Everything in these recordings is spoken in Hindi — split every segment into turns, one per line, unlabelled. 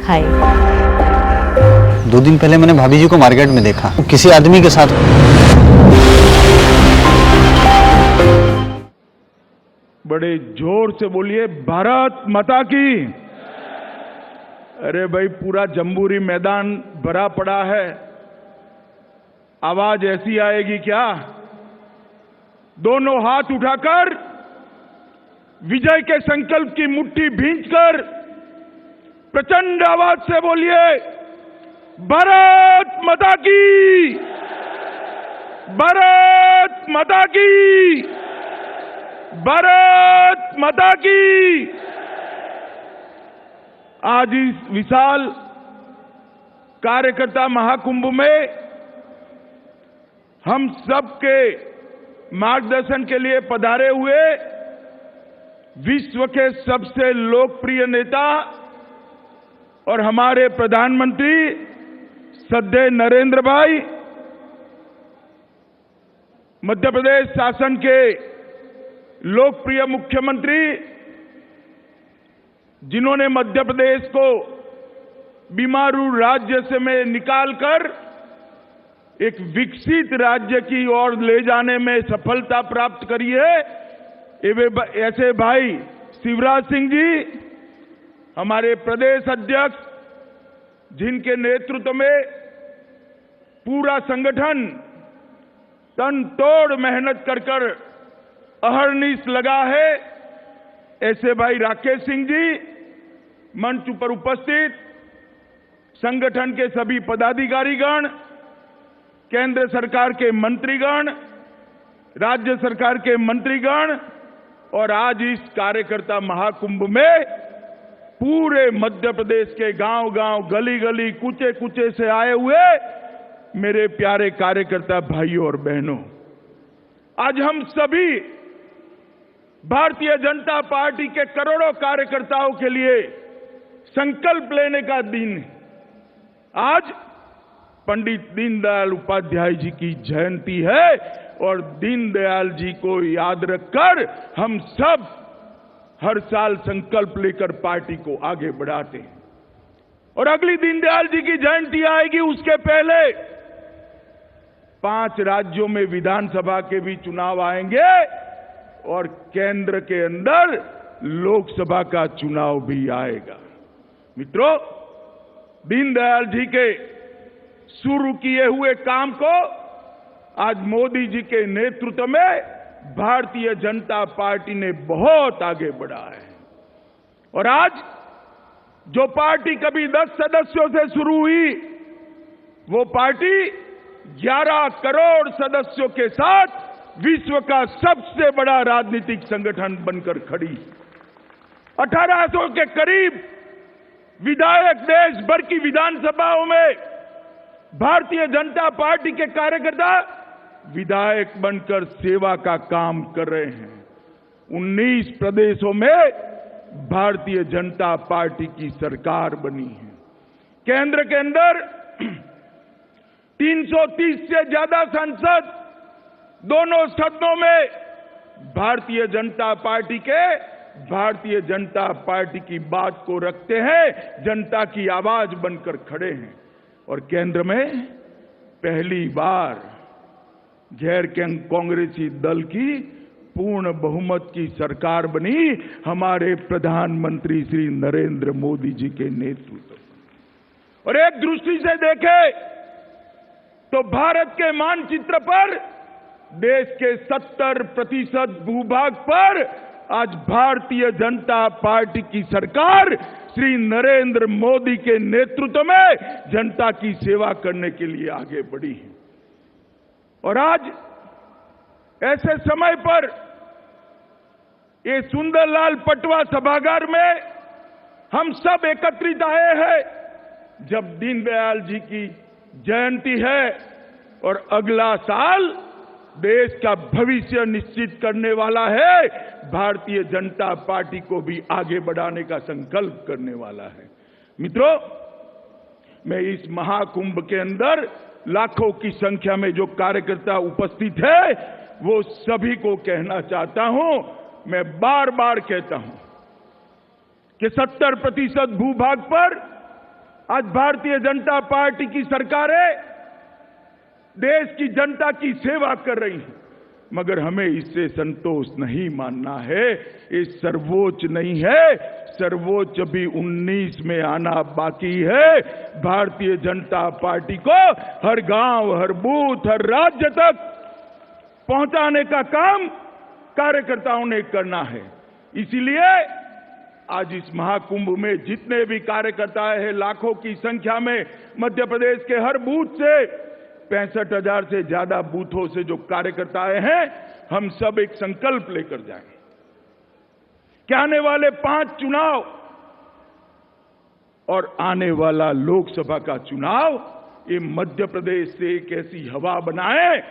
खाए।
2 दिन पहले मैंने भाभी जी को मार्केट में देखा, किसी आदमी के साथ।
बड़े जोर से बोलिए, भारत माता की। अरे भाई, पूरा जम्बूरी मैदान भरा पड़ा है, आवाज ऐसी आएगी क्या? दोनों हाथ उठाकर विजय के संकल्प की मुट्ठी भींचकर प्रचंड आवाज से बोलिए, भारत माता की, भारत माता की, भारत माता की। आज इस विशाल कार्यकर्ता महाकुंभ में हम सबके मार्गदर्शन के लिए पधारे हुए विश्व के सबसे लोकप्रिय नेता और हमारे प्रधानमंत्री श्रद्धेय नरेंद्र भाई, मध्य प्रदेश शासन के लोकप्रिय मुख्यमंत्री, जिन्होंने मध्य प्रदेश को बीमारू राज्य से में निकालकर एक विकसित राज्य की ओर ले जाने में सफलता प्राप्त करी है, ऐसे भाई शिवराज सिंह जी, हमारे प्रदेश अध्यक्ष, जिनके नेतृत्व में पूरा संगठन तन तोड़ मेहनत कर अहर्निश लगा है, ऐसे भाई राकेश सिंह जी, मंच पर उपस्थित संगठन के सभी पदाधिकारीगण, केंद्र सरकार के मंत्रीगण, राज्य सरकार के मंत्रीगण और आज इस कार्यकर्ता महाकुंभ में पूरे मध्य प्रदेश के गांव गांव, गली गली, कूचे कूचे से आए हुए मेरे प्यारे कार्यकर्ता भाइयों और बहनों, आज हम सभी भारतीय जनता पार्टी के करोड़ों कार्यकर्ताओं के लिए संकल्प लेने का दिन है। आज पंडित दीनदयाल उपाध्याय जी की जयंती है और दीनदयाल जी को याद रखकर हम सब हर साल संकल्प लेकर पार्टी को आगे बढ़ाते हैं। और अगली दीनदयाल जी की जयंती आएगी, उसके पहले 5 राज्यों में विधानसभा के भी चुनाव आएंगे और केंद्र के अंदर लोकसभा का चुनाव भी आएगा। मित्रों, दीनदयाल जी के शुरू किए हुए काम को आज मोदी जी के नेतृत्व में भारतीय जनता पार्टी ने बहुत आगे बढ़ा है। और आज जो पार्टी कभी 10 सदस्यों से शुरू हुई, वो पार्टी 11 करोड़ सदस्यों के साथ विश्व का सबसे बड़ा राजनीतिक संगठन बनकर खड़ी। 1800 के करीब विधायक देश भर की विधानसभाओं में भारतीय जनता पार्टी के कार्यकर्ता विधायक बनकर सेवा का काम कर रहे हैं। 19 प्रदेशों में भारतीय जनता पार्टी की सरकार बनी है। केंद्र के अंदर 330 से ज्यादा सांसद दोनों सदनों में भारतीय जनता पार्टी की बात को रखते हैं, जनता की आवाज बनकर खड़े हैं। और केंद्र में पहली बार गैर कांग्रेसी दल की पूर्ण बहुमत की सरकार बनी हमारे प्रधानमंत्री श्री नरेंद्र मोदी जी के नेतृत्व। और एक दृष्टि से देखें तो भारत के मानचित्र पर देश के 70% भूभाग पर आज भारतीय जनता पार्टी की सरकार श्री नरेंद्र मोदी के नेतृत्व में जनता की सेवा करने के लिए आगे बढ़ी है। और आज ऐसे समय पर ये सुंदरलाल पटवा सभागार में हम सब एकत्रित आए हैं, जब दीनदयाल जी की जयंती है और अगला साल देश का भविष्य निश्चित करने वाला है, भारतीय जनता पार्टी को भी आगे बढ़ाने का संकल्प करने वाला है। मित्रों, मैं इस महाकुंभ के अंदर लाखों की संख्या में जो कार्यकर्ता उपस्थित है, वो सभी को कहना चाहता हूं, मैं बार बार कहता हूं कि 70% भूभाग पर आज भारतीय जनता पार्टी की सरकारें देश की जनता की सेवा कर रही हैं, मगर हमें इससे संतोष नहीं मानना है। ये सर्वोच्च नहीं है, सर्वोच्च अभी 19 में आना बाकी है। भारतीय जनता पार्टी को हर गांव, हर बूथ, हर राज्य तक पहुंचाने का काम कार्यकर्ताओं ने करना है। इसीलिए आज इस महाकुंभ में जितने भी कार्यकर्ता हैं, लाखों की संख्या में मध्य प्रदेश के हर बूथ से 65,000 से ज्यादा बूथों से जो कार्यकर्ता आए हैं, हम सब एक संकल्प लेकर जाएं कि आने वाले 5 चुनाव और आने वाला लोकसभा का चुनाव ये मध्य प्रदेश से एक ऐसी हवा बनाए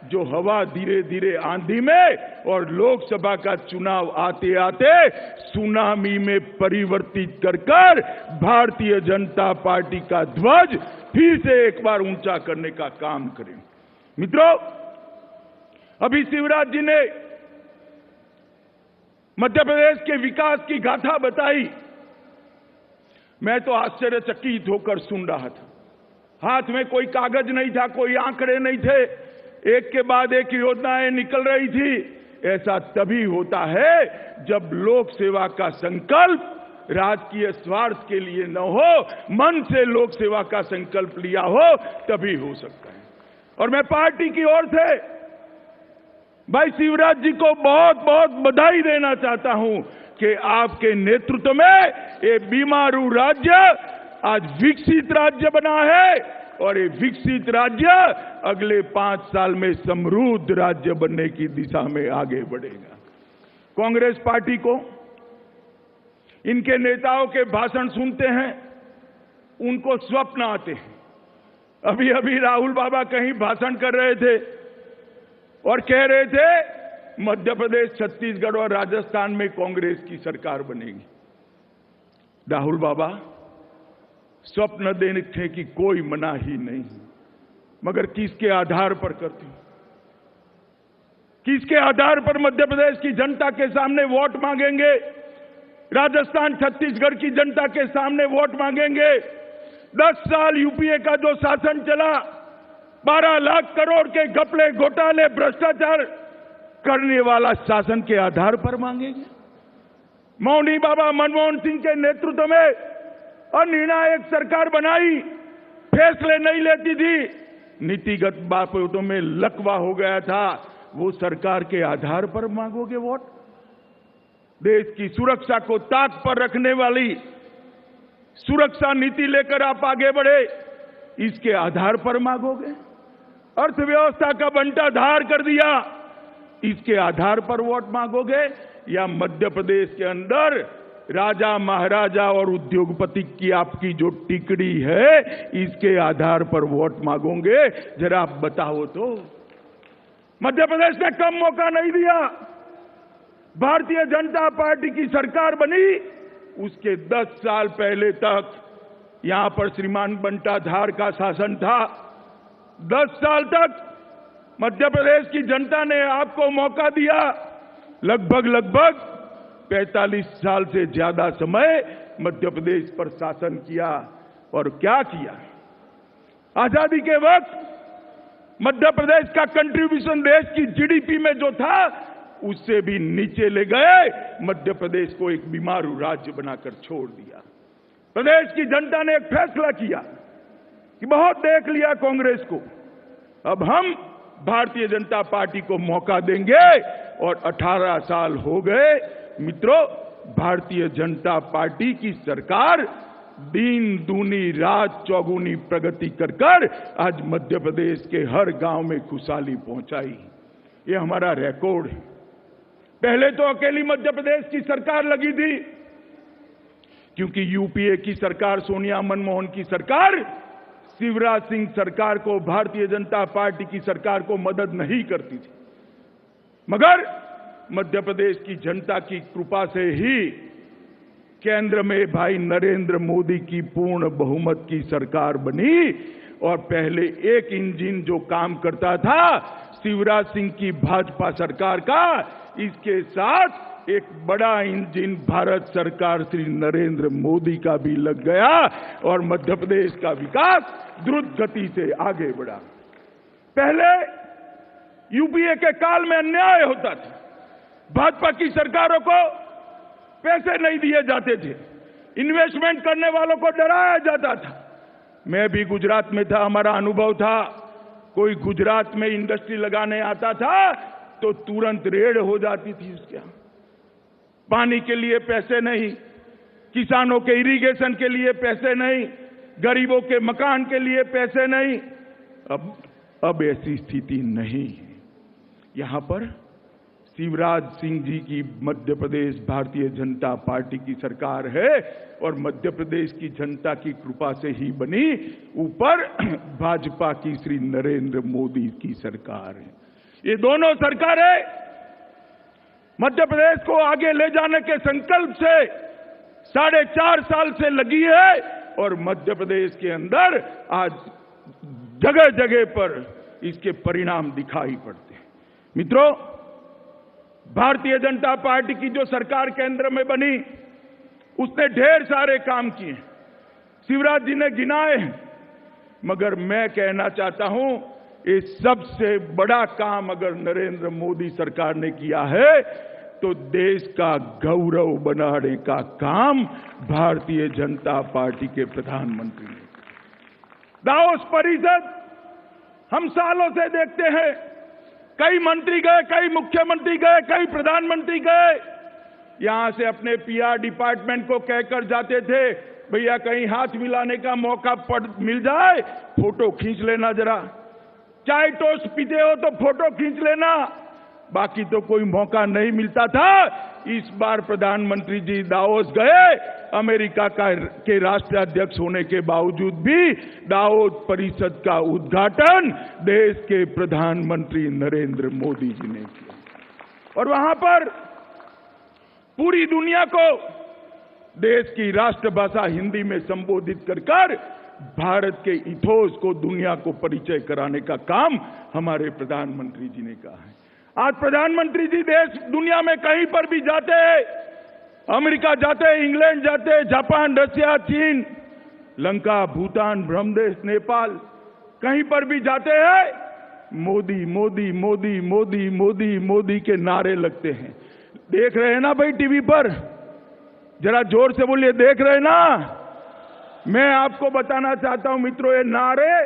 जो हवा धीरे धीरे आंधी में और लोकसभा का चुनाव आते आते सुनामी में परिवर्तित कर भारतीय जनता पार्टी का ध्वज फिर से एक बार ऊंचा करने का काम करें। मित्रों, अभी शिवराज जी ने मध्य प्रदेश के विकास की गाथा बताई। मैं तो आश्चर्यचकित होकर सुन रहा था। हाथ में कोई कागज नहीं था, कोई आंकड़े नहीं थे, एक के बाद एक योजनाएं निकल रही थी। ऐसा तभी होता है जब लोक सेवा का संकल्प राजकीय स्वार्थ के लिए न हो, मन से लोक सेवा का संकल्प लिया हो, तभी हो सकता है। और मैं पार्टी की ओर से भाई शिवराज जी को बहुत बहुत बधाई देना चाहता हूं कि आपके नेतृत्व में ये बीमारू राज्य आज विकसित राज्य बना है और ये विकसित राज्य अगले 5 साल में समृद्ध राज्य बनने की दिशा में आगे बढ़ेगा। कांग्रेस पार्टी को इनके नेताओं के भाषण सुनते हैं, उनको स्वप्न आते हैं। अभी अभी राहुल बाबा कहीं भाषण कर रहे थे और कह रहे थे मध्य प्रदेश, छत्तीसगढ़ और राजस्थान में कांग्रेस की सरकार बनेगी। राहुल बाबा, स्वप्न देखने की कोई मना ही नहीं, मगर किसके आधार पर करते हो? किसके आधार पर मध्य प्रदेश की जनता के सामने वोट मांगेंगे? राजस्थान, छत्तीसगढ़ की जनता के सामने वोट मांगेंगे? 10 साल यूपीए का जो शासन चला, 12 लाख करोड़ के घपले, घोटाले, भ्रष्टाचार करने वाला शासन के आधार पर मांगेंगे? मौनी बाबा मनमोहन सिंह के नेतृत्व में और निर्णायक सरकार बनाई, फैसले नहीं लेती थी, नीतिगत बातों में लकवा हो गया था, वो सरकार के आधार पर मांगोगे वोट? देश की सुरक्षा को ताक पर रखने वाली सुरक्षा नीति लेकर आप आगे बढ़े, इसके आधार पर मांगोगे? अर्थव्यवस्था का बंटाधार कर दिया, इसके आधार पर वोट मांगोगे? या मध्य प्रदेश के अंदर राजा महाराजा और उद्योगपति की आपकी जो टिकड़ी है, इसके आधार पर वोट मांगोगे? जरा आप बताओ तो। मध्य प्रदेश ने कम मौका नहीं दिया। भारतीय जनता पार्टी की सरकार बनी, उसके 10 साल पहले तक यहां पर श्रीमान बंटाधार का शासन था। 10 साल तक मध्य प्रदेश की जनता ने आपको मौका दिया। लगभग 45 साल से ज्यादा समय मध्य प्रदेश पर शासन किया। और क्या किया? आजादी के वक्त मध्य प्रदेश का कंट्रीब्यूशन देश की जीडीपी में जो था, उससे भी नीचे ले गए। मध्य प्रदेश को एक बीमारू राज्य बनाकर छोड़ दिया। प्रदेश की जनता ने एक फैसला किया कि बहुत देख लिया कांग्रेस को, अब हम भारतीय जनता पार्टी को मौका देंगे। और 18 साल हो गए। मित्रों, भारतीय जनता पार्टी की सरकार दिन दूनी रात चौगुनी प्रगति कर आज मध्य प्रदेश के हर गांव में खुशहाली पहुंचाई। ये हमारा रिकॉर्ड है। पहले तो अकेली मध्य प्रदेश की सरकार लगी थी, क्योंकि यूपीए की सरकार, सोनिया मनमोहन की सरकार, शिवराज सिंह सरकार को, भारतीय जनता पार्टी की सरकार को मदद नहीं करती थी। मगर मध्य प्रदेश की जनता की कृपा से ही केंद्र में भाई नरेंद्र मोदी की पूर्ण बहुमत की सरकार बनी। और पहले एक इंजन जो काम करता था शिवराज सिंह की भाजपा सरकार का, इसके साथ एक बड़ा इंजन भारत सरकार श्री नरेंद्र मोदी का भी लग गया और मध्य प्रदेश का विकास द्रुत गति से आगे बढ़ा। पहले यूपीए के काल में अन्याय होता था, भाजपा की सरकारों को पैसे नहीं दिए जाते थे, इन्वेस्टमेंट करने वालों को डराया जाता था। मैं भी गुजरात में था, हमारा अनुभव था। कोई गुजरात में इंडस्ट्री लगाने आता था तो तुरंत रेड हो जाती थी उसके यहां। पानी के लिए पैसे नहीं, किसानों के इरिगेशन के लिए पैसे नहीं, गरीबों के मकान के लिए पैसे नहीं। अब ऐसी स्थिति नहीं है। यहां पर शिवराज सिंह जी की मध्य प्रदेश भारतीय जनता पार्टी की सरकार है और मध्य प्रदेश की जनता की कृपा से ही बनी, ऊपर भाजपा की श्री नरेंद्र मोदी की सरकार है। ये दोनों सरकारें मध्य प्रदेश को आगे ले जाने के संकल्प से 4.5 साल से लगी है और मध्य प्रदेश के अंदर आज जगह जगह पर इसके परिणाम दिखाई पड़ते हैं। मित्रों, भारतीय जनता पार्टी की जो सरकार केंद्र में बनी उसने ढेर सारे काम किए, शिवराज जी ने गिनाए हैं, मगर मैं कहना चाहता हूं ये सबसे बड़ा काम अगर नरेंद्र मोदी सरकार ने किया है तो देश का गौरव बनाने का काम भारतीय जनता पार्टी के प्रधानमंत्री ने। दावोस परिषद हम सालों से देखते हैं, कई मंत्री गए, कई मुख्यमंत्री गए, कई प्रधानमंत्री गए, यहां से अपने पीआर डिपार्टमेंट को कहकर जाते थे, भैया कहीं हाथ मिलाने का मौका मिल जाए फोटो खींच लेना, जरा चाय टोस्ट पीते हो तो फोटो खींच लेना, बाकी तो कोई मौका नहीं मिलता था। इस बार प्रधानमंत्री जी दावोस गए, अमेरिका के राष्ट्राध्यक्ष होने के बावजूद भी दावोस परिषद का उद्घाटन देश के प्रधानमंत्री नरेंद्र मोदी जी ने किया और वहां पर पूरी दुनिया को देश की राष्ट्रभाषा हिंदी में संबोधित कर भारत के इथोस को दुनिया को परिचय कराने का काम हमारे प्रधानमंत्री जी ने कहा है। आज प्रधानमंत्री जी देश दुनिया में कहीं पर भी जाते हैं, अमेरिका जाते हैं, इंग्लैंड जाते हैं, जापान, रशिया, चीन, लंका, भूटान, ब्रह्मदेश, नेपाल, कहीं पर भी जाते हैं, मोदी मोदी मोदी मोदी मोदी मोदी के नारे लगते हैं। देख रहे हैं ना भाई टीवी पर, जरा जोर से बोलिए, देख रहे हैं ना। मैं आपको बताना चाहता हूं मित्रों, ये नारे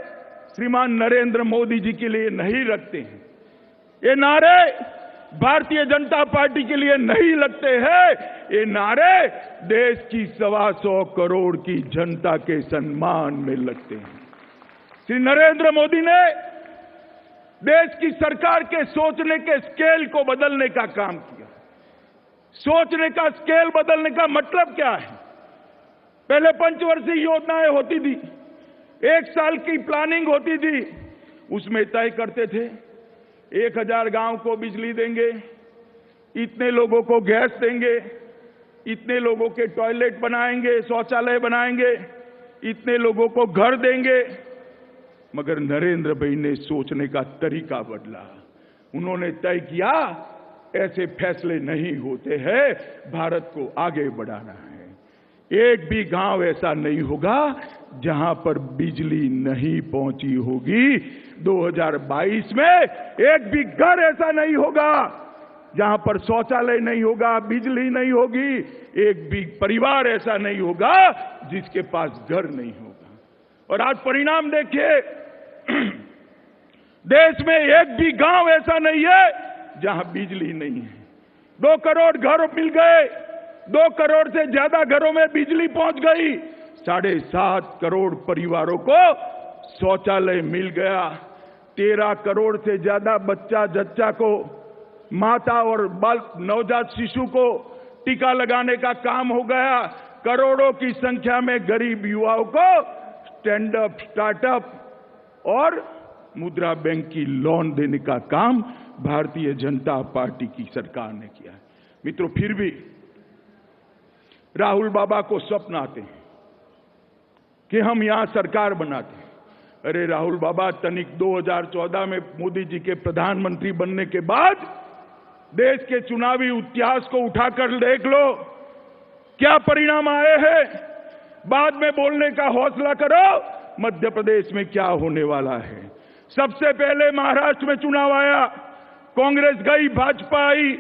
श्रीमान नरेंद्र मोदी जी के लिए नहीं लगते हैं, ये नारे भारतीय जनता पार्टी के लिए नहीं लगते हैं, ये नारे देश की 125 करोड़ की जनता के सम्मान में लगते हैं। श्री नरेंद्र मोदी ने देश की सरकार के सोचने के स्केल को बदलने का काम किया। सोचने का स्केल बदलने का मतलब क्या है? पहले पंचवर्षीय योजनाएं होती थी, 1 साल की प्लानिंग होती थी, उसमें तय करते थे 1000 गांव को बिजली देंगे, इतने लोगों को गैस देंगे, इतने लोगों के टॉयलेट बनाएंगे, शौचालय बनाएंगे, इतने लोगों को घर देंगे। मगर नरेंद्र भाई ने सोचने का तरीका बदला। उन्होंने तय किया ऐसे फैसले नहीं होते हैं, भारत को आगे बढ़ाना है। एक भी गांव ऐसा नहीं होगा जहां पर बिजली नहीं पहुंची होगी। 2022 में एक भी घर ऐसा नहीं होगा जहां पर शौचालय नहीं होगा, बिजली नहीं होगी, एक भी परिवार ऐसा नहीं होगा जिसके पास घर नहीं होगा। और आज परिणाम देखिए, देश में एक भी गांव ऐसा नहीं है जहां बिजली नहीं है। 2 करोड़ घर मिल गए, 2 करोड़ से ज्यादा घरों में बिजली पहुंच गई, 7.5 करोड़ परिवारों को शौचालय मिल गया, 13 करोड़ से ज्यादा बच्चा जच्चा को, माता और बाल नवजात शिशु को टीका लगाने का काम हो गया, करोड़ों की संख्या में गरीब युवाओं को स्टैंड अप, स्टार्टअप और मुद्रा बैंक की लोन देने का काम भारतीय जनता पार्टी की सरकार ने किया है। मित्रों, फिर भी राहुल बाबा को स्वप्न आते हैं कि हम यहां सरकार बनाते हैं। अरे राहुल बाबा, तनिक 2014 में मोदी जी के प्रधानमंत्री बनने के बाद देश के चुनावी इतिहास को उठाकर देख लो, क्या परिणाम आए हैं। बाद में बोलने का हौसला करो, मध्य प्रदेश में क्या होने वाला है। सबसे पहले महाराष्ट्र में चुनाव आया, कांग्रेस गई, भाजपा आई।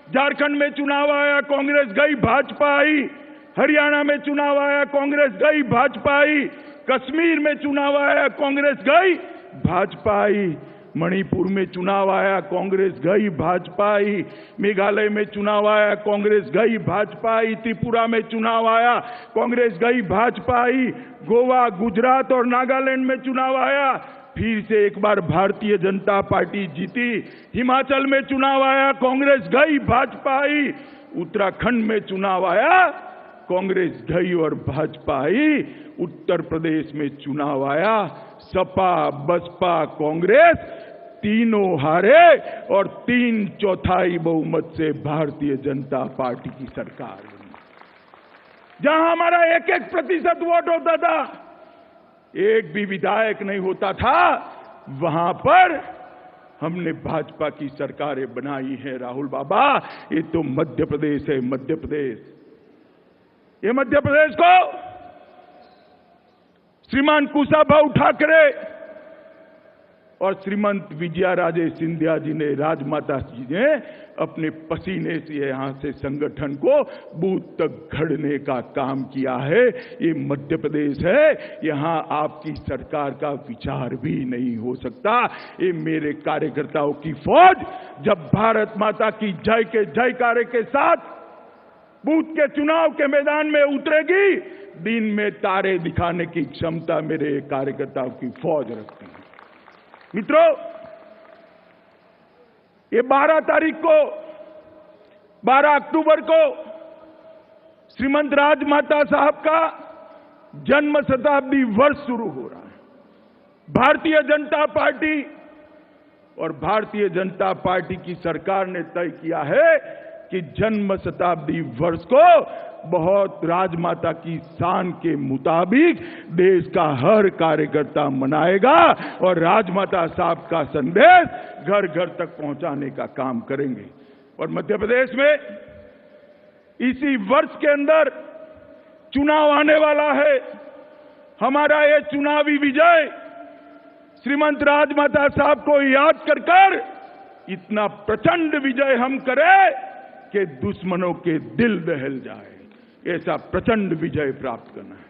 झारखंड में चुनाव आया, कांग्रेस गई, भाजपा आई। हरियाणा में चुनाव आया, कांग्रेस गई, भाजपा आई। कश्मीर में चुनाव आया, कांग्रेस गई, भाजपा आई। मणिपुर में चुनाव आया, कांग्रेस गई, भाजपा आई। मेघालय में चुनाव आया, कांग्रेस गई, भाजपा आई। त्रिपुरा में चुनाव आया, कांग्रेस गई, भाजपा आई। गोवा, गुजरात और नागालैंड में चुनाव आया, फिर से एक बार भारतीय जनता पार्टी जीती। हिमाचल में चुनाव आया, कांग्रेस गई, भाजपा आई। उत्तराखंड में चुनाव आया, कांग्रेस गई और भाजपा आई। उत्तर प्रदेश में चुनाव आया, सपा, बसपा, कांग्रेस तीनों हारे और 3/4 बहुमत से भारतीय जनता पार्टी की सरकार बनी। जहां हमारा 1-1% वोट होता था, एक भी विधायक नहीं होता था, वहां पर हमने भाजपा की सरकारें बनाई है। राहुल बाबा, ये तो मध्य प्रदेश है, मध्य प्रदेश। ये मध्य प्रदेश को श्रीमान कुशाभाऊ ठाकरे और श्रीमंत विजयाराजे सिंधिया जी ने, राजमाता जी ने अपने पसीने से यहां से संगठन को बूथ तक घड़ने का काम किया है। ये मध्य प्रदेश है, यहां आपकी सरकार का विचार भी नहीं हो सकता। ये मेरे कार्यकर्ताओं की फौज जब भारत माता की जय के जयकारे के साथ बूथ के चुनाव के मैदान में उतरेगी, दिन में तारे दिखाने की क्षमता मेरे कार्यकर्ताओं की फौज रखती है। मित्रों, ये 12 तारीख को, 12 अक्टूबर को श्रीमंत राजमाता साहब का जन्म शताब्दी वर्ष शुरू हो रहा है। भारतीय जनता पार्टी और भारतीय जनता पार्टी की सरकार ने तय किया है कि जन्म शताब्दी वर्ष को बहुत राजमाता की शान के मुताबिक देश का हर कार्यकर्ता मनाएगा और राजमाता साहब का संदेश घर घर तक पहुंचाने का काम करेंगे। और मध्य प्रदेश में इसी वर्ष के अंदर चुनाव आने वाला है। हमारा ये चुनावी विजय श्रीमंत राजमाता साहब को याद कर इतना प्रचंड विजय हम करें कि दुश्मनों के दिल दहल जाए, ऐसा प्रचंड विजय प्राप्त करना है।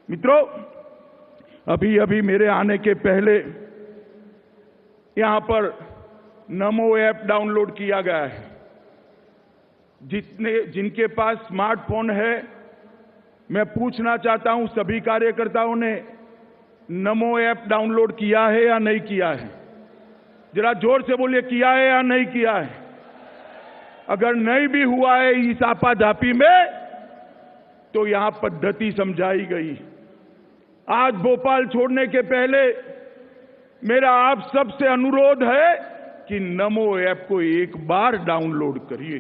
मित्रों, अभी अभी मेरे आने के पहले यहां पर नमो ऐप डाउनलोड किया गया है। जिनके पास स्मार्टफोन है, मैं पूछना चाहता हूं सभी कार्यकर्ताओं ने नमो ऐप डाउनलोड किया है या नहीं किया है? जरा जोर से बोलिए, किया है या नहीं किया है? अगर नहीं भी हुआ है इस आपाधापी में, तो यहां पद्धति समझाई गई। आज भोपाल छोड़ने के पहले मेरा आप सबसे अनुरोध है कि नमो ऐप को एक बार डाउनलोड करिए,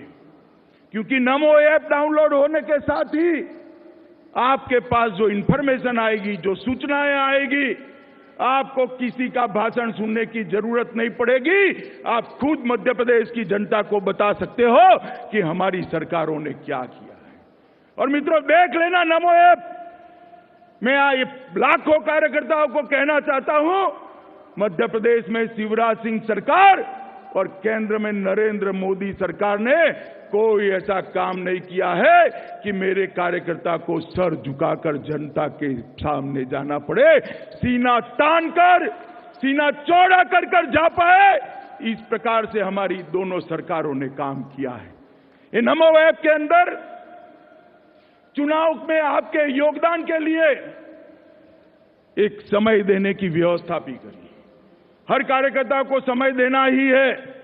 क्योंकि नमो ऐप डाउनलोड होने के साथ ही आपके पास जो इंफॉर्मेशन आएगी, जो सूचनाएं आएगी, आपको किसी का भाषण सुनने की जरूरत नहीं पड़ेगी। आप खुद मध्य प्रदेश की जनता को बता सकते हो कि हमारी सरकारों ने क्या किया है। और मित्रों, देख लेना नमो ऐप। मैं ये लाखों कार्यकर्ताओं को कहना चाहता हूं, मध्य प्रदेश में शिवराज सिंह सरकार और केंद्र में नरेंद्र मोदी सरकार ने कोई ऐसा काम नहीं किया है कि मेरे कार्यकर्ता को सर झुकाकर जनता के सामने जाना पड़े, सीना तान कर, सीना चौड़ा कर जा पाए। इस प्रकार से हमारी दोनों सरकारों ने काम किया है। ये नमो ऐप के अंदर चुनाव में आपके योगदान के लिए एक समय देने की व्यवस्था भी करी। हर कार्यकर्ता को समय देना ही है,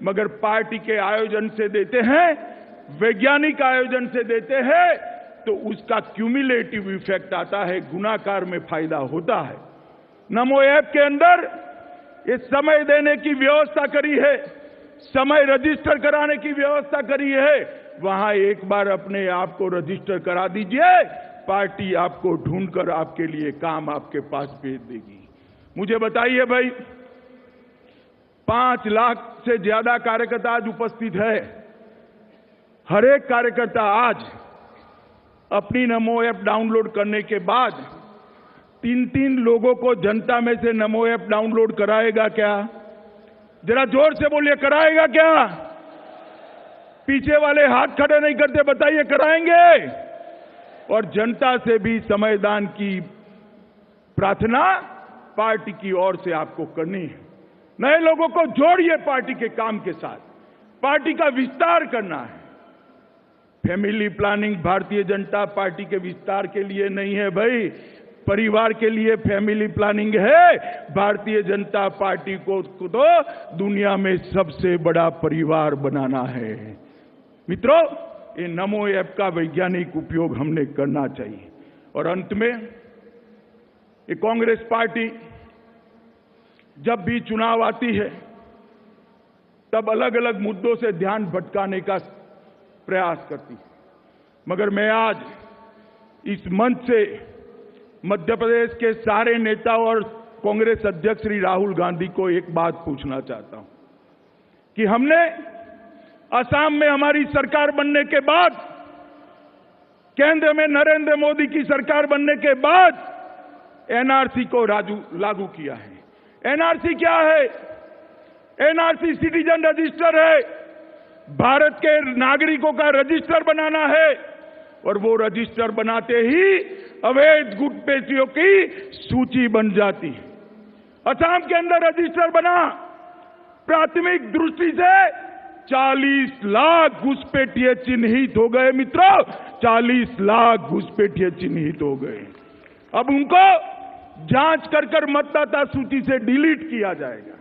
मगर पार्टी के आयोजन से देते हैं, वैज्ञानिक आयोजन से देते हैं, तो उसका क्यूमुलेटिव इफेक्ट आता है, गुणाकार में फायदा होता है। नमो ऐप के अंदर ये समय देने की व्यवस्था करी है, समय रजिस्टर कराने की व्यवस्था करी है। वहां एक बार अपने आप को रजिस्टर करा दीजिए, पार्टी आपको ढूंढकर आपके लिए काम आपके पास भेज देगी। मुझे बताइए भाई, 5 लाख से ज्यादा कार्यकर्ता आज उपस्थित है। हर एक कार्यकर्ता आज अपनी नमो ऐप डाउनलोड करने के बाद 3-3 लोगों को जनता में से नमो ऐप डाउनलोड कराएगा क्या? जरा जोर से बोलिए, कराएगा क्या? पीछे वाले हाथ खड़े नहीं करते, बताइए कराएंगे? और जनता से भी समयदान की प्रार्थना पार्टी की ओर से आपको करनी है। नए लोगों को जोड़िए पार्टी के काम के साथ, पार्टी का विस्तार करना है। Family planning Bharatiya Janata party के विस्तार के लिए नहीं है भाई, परिवार के लिए फैमिली प्लानिंग है। भारतीय जनता पार्टी को तो दुनिया में सबसे बड़ा परिवार बनाना है। मित्रों, ये नमो ऐप का वैज्ञानिक उपयोग हमने करना चाहिए। और अंत में, ये कांग्रेस पार्टी जब भी चुनाव आती है तब अलग अलग मुद्दों से ध्यान भटकाने का प्रयास करती है, मगर मैं आज इस मंच से मध्य प्रदेश के सारे नेताओं और कांग्रेस अध्यक्ष श्री राहुल गांधी को एक बात पूछना चाहता हूं कि हमने असम में हमारी सरकार बनने के बाद, केंद्र में नरेंद्र मोदी की सरकार बनने के बाद एनआरसी को लागू किया है। एनआरसी क्या है? एनआरसी सिटीजन रजिस्टर है, भारत के नागरिकों का रजिस्टर बनाना है। और वो रजिस्टर बनाते ही अवैध घुसपैठियों की सूची बन जाती है। असम के अंदर रजिस्टर बना, प्राथमिक दृष्टि से 40 लाख घुसपैठिए चिन्हित हो गए। मित्रों, 40 लाख घुसपैठिए चिन्हित हो गए। अब उनको जांच कर मतदाता सूची से डिलीट किया जाएगा।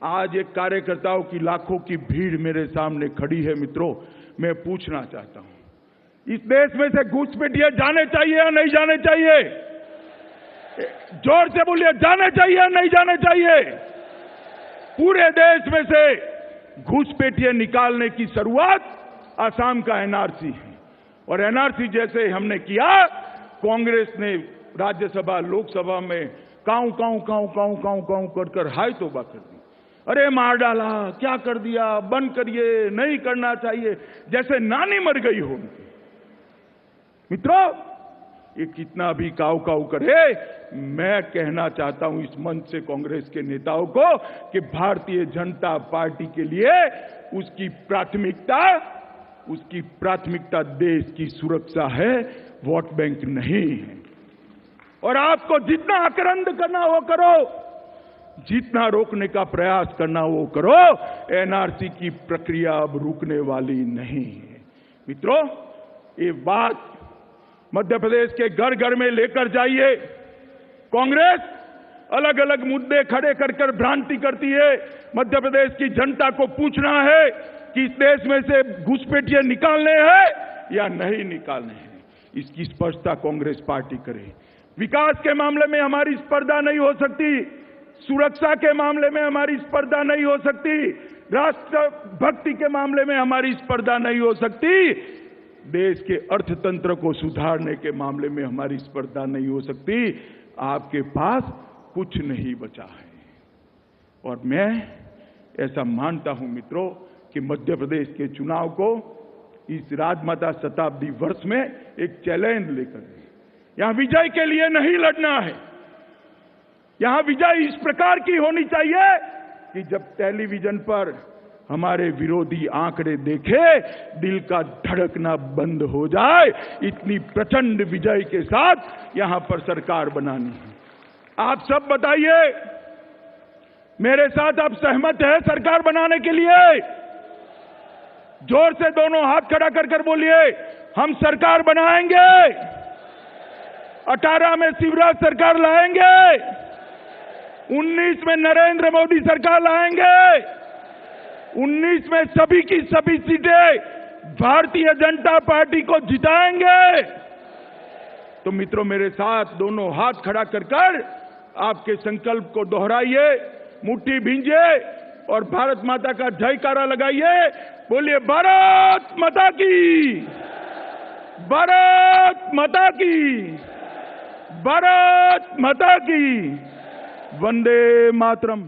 आज एक कार्यकर्ताओं की लाखों की भीड़ मेरे सामने खड़ी है। मित्रों, मैं पूछना चाहता हूं, इस देश में से घुसपैठिए जाने चाहिए या नहीं जाने चाहिए? जोर से बोलिए, जाने चाहिए या नहीं जाने चाहिए? पूरे देश में से घुसपैठिए निकालने की शुरुआत असम का एनआरसी है। और एनआरसी जैसे हमने किया, कांग्रेस ने राज्यसभा लोकसभा में काऊ काऊ काऊ काऊ काऊ काऊ कर हाय तौबा कर दी। अरे मार डाला, क्या कर दिया, बंद करिए, नहीं करना चाहिए, जैसे नानी मर गई हो। मित्रों, ये कितना भी काऊ काऊ करे, मैं कहना चाहता हूं इस मंच से कांग्रेस के नेताओं को कि भारतीय जनता पार्टी के लिए उसकी प्राथमिकता देश की सुरक्षा है, वोट बैंक नहीं है। और आपको जितना आक्रांत करना वो करो, जितना रोकने का प्रयास करना वो करो, एनआरसी की प्रक्रिया अब रुकने वाली नहीं है। मित्रों, ये बात मध्य प्रदेश के घर घर में लेकर जाइए। कांग्रेस अलग अलग मुद्दे खड़े कर भ्रांति करती है। मध्य प्रदेश की जनता को पूछना है कि इस देश में से घुसपैठिए निकालने हैं या नहीं निकालने हैं। इसकी स्पष्टता कांग्रेस पार्टी करे। विकास के मामले में हमारी स्पर्धा नहीं हो सकती, सुरक्षा के मामले में हमारी स्पर्धा नहीं हो सकती, राष्ट्र भक्ति के मामले में हमारी स्पर्धा नहीं हो सकती, देश के अर्थतंत्र को सुधारने के मामले में हमारी स्पर्धा नहीं हो सकती। आपके पास कुछ नहीं बचा है। और मैं ऐसा मानता हूं मित्रों कि मध्य प्रदेश के चुनाव को इस राजमाता शताब्दी वर्ष में एक चैलेंज लेकर, यहां विजय के लिए नहीं लड़ना है। यहां विजय इस प्रकार की होनी चाहिए कि जब टेलीविजन पर हमारे विरोधी आंकड़े देखे, दिल का धड़कना बंद हो जाए। इतनी प्रचंड विजय के साथ यहां पर सरकार बनानी है। आप सब बताइए, मेरे साथ आप सहमत हैं सरकार बनाने के लिए? जोर से दोनों हाथ खड़ा कर बोलिए, हम सरकार बनाएंगे। 18 में शिवराज सरकार लाएंगे, 19 में नरेंद्र मोदी सरकार लाएंगे, 19 में सभी की सभी सीटें भारतीय जनता पार्टी को जिताएंगे। तो मित्रों, मेरे साथ दोनों हाथ खड़ा कर आपके संकल्प को दोहराइए, मुट्ठी भींजिए और भारत माता का जयकारा लगाइए। बोलिए, भारत माता की, भारत माता की, भारत माता की, वंदे मातरम।